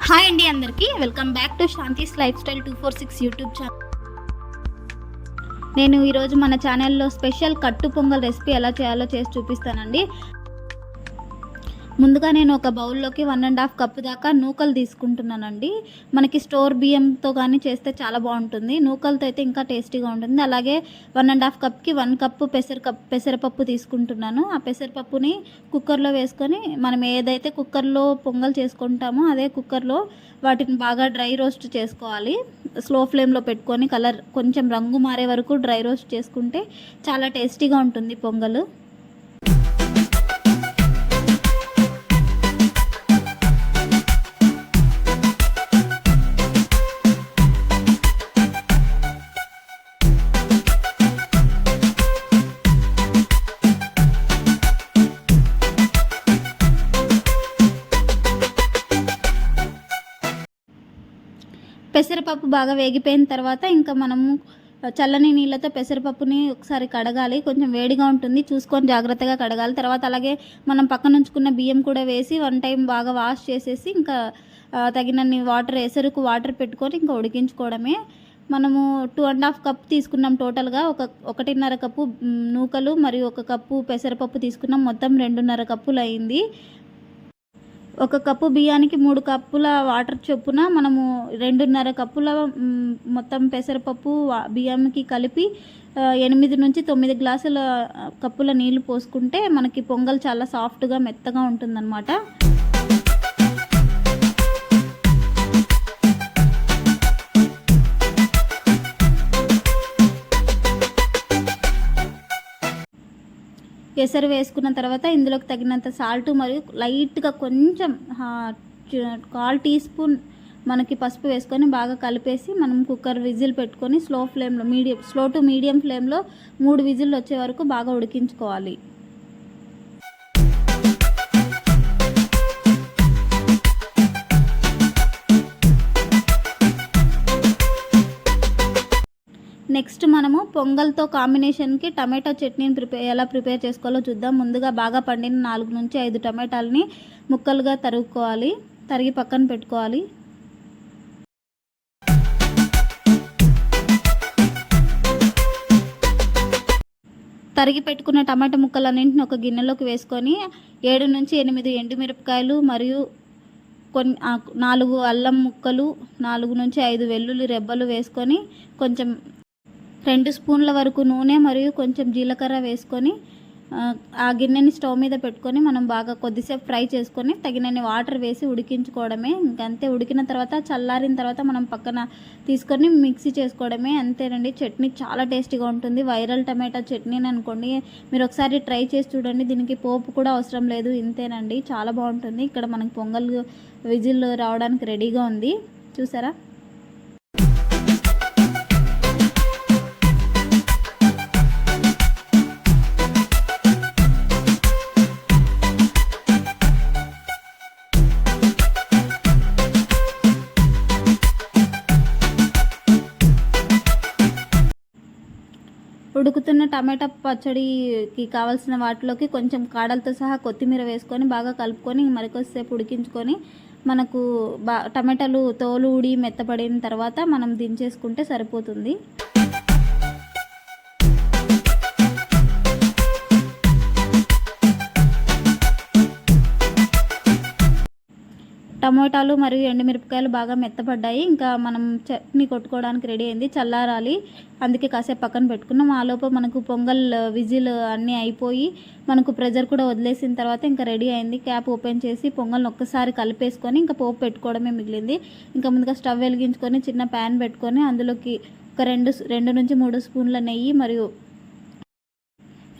Hi అండి అందరికీ welcome back to Shanti's life style 246 YouTube channel. నేను ఈరోజు మన ఛానల్లో స్పెషల్ కట్టు పొంగల్ రెసిపీ ఎలా చేయాలో చేసి చూపిస్తానండి. ముందుగా నేను ఒక బౌల్లోకి 1.5 కప్పు దాకా నూకలు తీసుకుంటున్నానండి. మనకి స్టోర్ బియ్యంతో కానీ చేస్తే చాలా బాగుంటుంది. నూకలతో అయితే ఇంకా టేస్టీగా ఉంటుంది. అలాగే 1.5 కప్కి 1 కప్పు పెసరపప్పు తీసుకుంటున్నాను. ఆ పెసరపప్పుని కుక్కర్లో వేసుకొని మనం ఏదైతే కుక్కర్లో పొంగల్ చేసుకుంటామో అదే కుక్కర్లో వాటిని బాగా డ్రై రోస్ట్ చేసుకోవాలి. స్లో ఫ్లేమ్లో పెట్టుకొని కలర్ కొంచెం రంగు మారే వరకు డ్రై రోస్ట్ చేసుకుంటే చాలా టేస్టీగా ఉంటుంది పొంగల్. పెసరపప్పు బాగా వేగిపోయిన తర్వాత ఇంకా మనము చల్లని నీళ్ళతో పెసరపప్పుని ఒకసారి కడగాలి. కొంచెం వేడిగా ఉంటుంది, చూసుకొని జాగ్రత్తగా కడగాలి. తర్వాత అలాగే మనం పక్కన ఉంచుకున్న బియ్యం కూడా వేసి 1 టైం బాగా వాష్ చేసేసి ఇంకా తగినన్ని ఎసరుకు వాటర్ పెట్టుకొని ఇంకా ఉడికించుకోవడమే. మనము 2.5 కప్ తీసుకున్నాం టోటల్గా. 1.5 కప్పు నూకలు మరియు 1 కప్పు పెసరపప్పు తీసుకున్నాం. మొత్తం 2.5 కప్పులు అయింది. 1 కప్పు బియ్యానికి 3 కప్పుల వాటర్ చొప్పున మనము 2.5 కప్పుల మొత్తం పెసరపప్పు బియ్యానికి కలిపి 8 నుంచి 9 గ్లాసుల కప్పుల నీళ్లు పోసుకుంటే మనకి పొంగల్ చాలా సాఫ్ట్గా మెత్తగా ఉంటుందన్నమాట. ఎసరు వేసుకున్న తర్వాత ఇందులోకి తగినంత సాల్ట్ మరియు లైట్గా కొంచెం 1/4 టీ స్పూన్ మనకి పసుపు వేసుకొని బాగా కలిపేసి మనం కుక్కర్ విజిల్ పెట్టుకొని స్లో టు మీడియం ఫ్లేమ్లో 3 విజిల్లు వచ్చే వరకు బాగా ఉడికించుకోవాలి. నెక్స్ట్ మనము పొంగల్తో కాంబినేషన్కి టమాటా చట్నీని ఎలా ప్రిపేర్ చేసుకోవాలో చూద్దాం. ముందుగా బాగా పండిన 4 నుంచి 5 టమాటాలని ముక్కలుగా తరిగి పక్కన పెట్టుకోవాలి. తరిగి పెట్టుకున్న టమాటా ముక్కలన్నింటిని ఒక గిన్నెలోకి వేసుకొని 7 నుంచి 8 ఎండుమిరపకాయలు మరియు 4 అల్లం ముక్కలు, 4 నుంచి 5 వెల్లుల్లి రెబ్బలు వేసుకొని కొంచెం 2 స్పూన్ల వరకు నూనె మరియు కొంచెం జీలకర్ర వేసుకొని ఆ గిన్నెని స్టవ్ మీద పెట్టుకొని మనం బాగా కొద్దిసేపు ఫ్రై చేసుకొని తగినన్ని వాటర్ వేసి ఉడికించుకోవడమే. ఇంకంతే. ఉడికిన తర్వాత చల్లారిన తర్వాత మనం పక్కన తీసుకొని మిక్సీ చేసుకోవడమే. అంతేనండి. చట్నీ చాలా టేస్టీగా ఉంటుంది. వైరల్ టమాటా చట్నీ అనుకోండి. మీరు ఒకసారి ట్రై చేసి చూడండి. దీనికి పోపు కూడా అవసరం లేదు. ఇంతేనండి, చాలా బాగుంటుంది. ఇక్కడ మనకి పొంగల్ విజిల్ రావడానికి రెడీగా ఉంది. చూసారా? ఉడుకుతున్న టమాటా పచ్చడికి కావాల్సిన వాటిలోకి కొంచెం కాడలతో సహా కొత్తిమీర వేసుకొని బాగా కలుపుకొని మరికొద్దిసేపు ఉడికించుకొని మనకు టమాటాలు తోలు ఊడి మెత్తపడిన తర్వాత మనం దించేసుకుంటే సరిపోతుంది. టమోటాలు మరియు ఎండుమిరపకాయలు బాగా మెత్తపడ్డాయి. ఇంకా మనం చట్నీ కొట్టుకోవడానికి రెడీ అయింది. చల్లారాలి, అందుకే కాసేపు పక్కన పెట్టుకున్నాం. ఆలోపు మనకు పొంగల్ విజిల్ అన్నీ అయిపోయి మనకు ప్రెజర్ కూడా వదిలేసిన తర్వాత ఇంకా రెడీ అయింది. క్యాప్ ఓపెన్ చేసి పొంగల్ని ఒక్కసారి కలిపేసుకొని ఇంకా పోపు పెట్టుకోవడమే మిగిలింది. ఇంకా ముందుగా స్టవ్ వెలిగించుకొని చిన్న ప్యాన్ పెట్టుకొని అందులోకి ఒక 2 నుంచి 3 స్పూన్ల నెయ్యి మరియు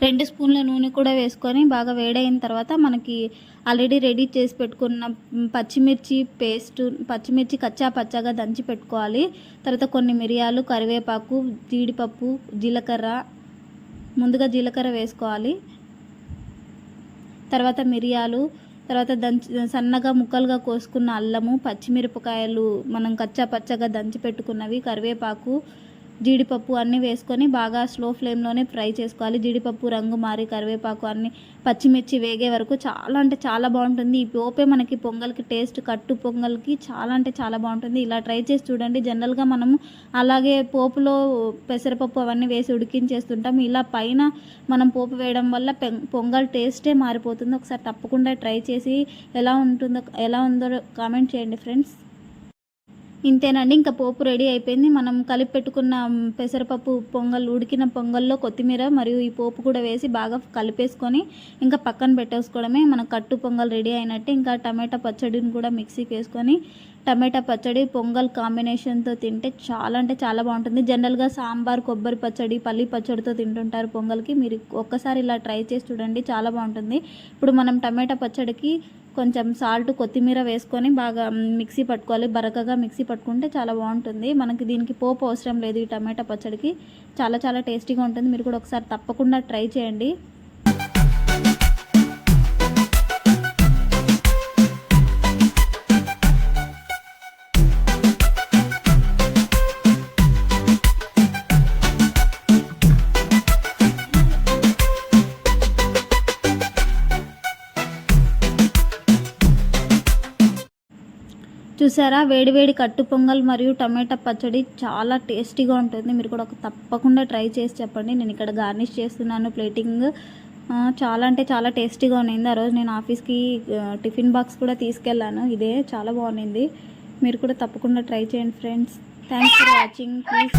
2 స్పూన్ల నూనె కూడా వేసుకొని బాగా వేడైన తర్వాత మనకి ఆల్రెడీ రెడీ చేసి పెట్టుకున్న పచ్చిమిర్చి కచ్చా పచ్చాగా దంచి పెట్టుకోవాలి. తర్వాత కొన్ని మిరియాలు, కరివేపాకు, జీడిపప్పు, జీలకర్ర, ముందుగా జీలకర్ర వేసుకోవాలి. తర్వాత మిరియాలు, తర్వాత సన్నగా ముక్కలుగా కోసుకున్న అల్లము, పచ్చిమిరపకాయలు మనం కచ్చా పచ్చగా దంచి పెట్టుకున్నవి, కరివేపాకు, జీడిపప్పు అన్నీ వేసుకొని బాగా స్లో ఫ్లేమ్లోనే ఫ్రై చేసుకోవాలి. జీడిపప్పు రంగు మారి కరివేపాకు అన్ని పచ్చిమిర్చి వేగే వరకు చాలా అంటే చాలా బాగుంటుంది. ఈ పోపే మనకి పొంగల్కి టేస్ట్, కట్టు పొంగల్కి చాలా అంటే చాలా బాగుంటుంది. ఇలా ట్రై చేసి చూడండి. జనరల్గా మనము అలాగే పోపులో పెసరపప్పు అవన్నీ వేసి ఉడికించేస్తుంటాం. ఇలా పైన మనం పోపు వేయడం వల్ల పొంగల్ టేస్టే మారిపోతుంది. ఒకసారి తప్పకుండా ట్రై చేసి ఎలా ఉందో కామెంట్ చేయండి ఫ్రెండ్స్. ఇంతేనండి, ఇంకా పోపు రెడీ అయిపోయింది. మనం కలిపి పెట్టుకున్న పెసరపప్పు ఉడికిన పొంగల్లో కొత్తిమీర మరియు ఈ పోపు కూడా వేసి బాగా కలిపేసుకొని ఇంకా పక్కన పెట్టేసుకోవడమే. మన కట్టు పొంగల్ రెడీ అయినట్టే. ఇంకా టమాటా పచ్చడిని కూడా మిక్సీకి వేసుకొని టమాటా పచ్చడి పొంగల్ కాంబినేషన్తో తింటే చాలా అంటే చాలా బాగుంటుంది. జనరల్గా సాంబార్, కొబ్బరి పచ్చడి, పల్లి పచ్చడితో తింటుంటారు పొంగల్కి. మీరు ఒక్కసారి ఇలా ట్రై చేసి చూడండి, చాలా బాగుంటుంది. ఇప్పుడు మనం టమాటా పచ్చడికి కొంచెం సాల్ట్, కొత్తిమీర వేసుకొని బాగా మిక్సీ పట్టుకోవాలి. బరకగా మిక్సీ పట్టుకుంటే చాలా బాగుంటుంది. మనకి దీనికి పోపు అవసరం లేదు. ఈ టమాటా పచ్చడికి చాలా చాలా టేస్టీగా ఉంటుంది. మీరు కూడా ఒకసారి తప్పకుండా ట్రై చేయండి. చూసారా, వేడివేడి కట్టు పొంగల్ మరియు టమాటా పచ్చడి చాలా టేస్టీగా ఉంటుంది. మీరు కూడా తప్పకుండా ట్రై చేసి చెప్పండి. నేను ఇక్కడ గార్నిష్ చేస్తున్నాను ప్లేటింగ్. చాలా అంటే చాలా టేస్టీగా ఉన్నింది. ఆ రోజు నేను ఆఫీస్కి టిఫిన్ బాక్స్ కూడా తీసుకెళ్ళాను. ఇదే చాలా బాగుంది. మీరు కూడా తప్పకుండా ట్రై చేయండి friends. Thanks for watching. Please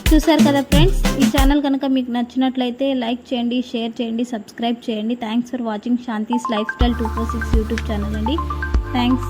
చూసారు కదా ఫ్రెండ్స్, ఈ ఛానల్ కనుక మీకు నచ్చినట్లయితే లైక్ చేయండి, షేర్ చేయండి, సబ్స్క్రైబ్ చేయండి. Thanks for watching Shanti's life style 246 YouTube channel అండి. థ్యాంక్స్.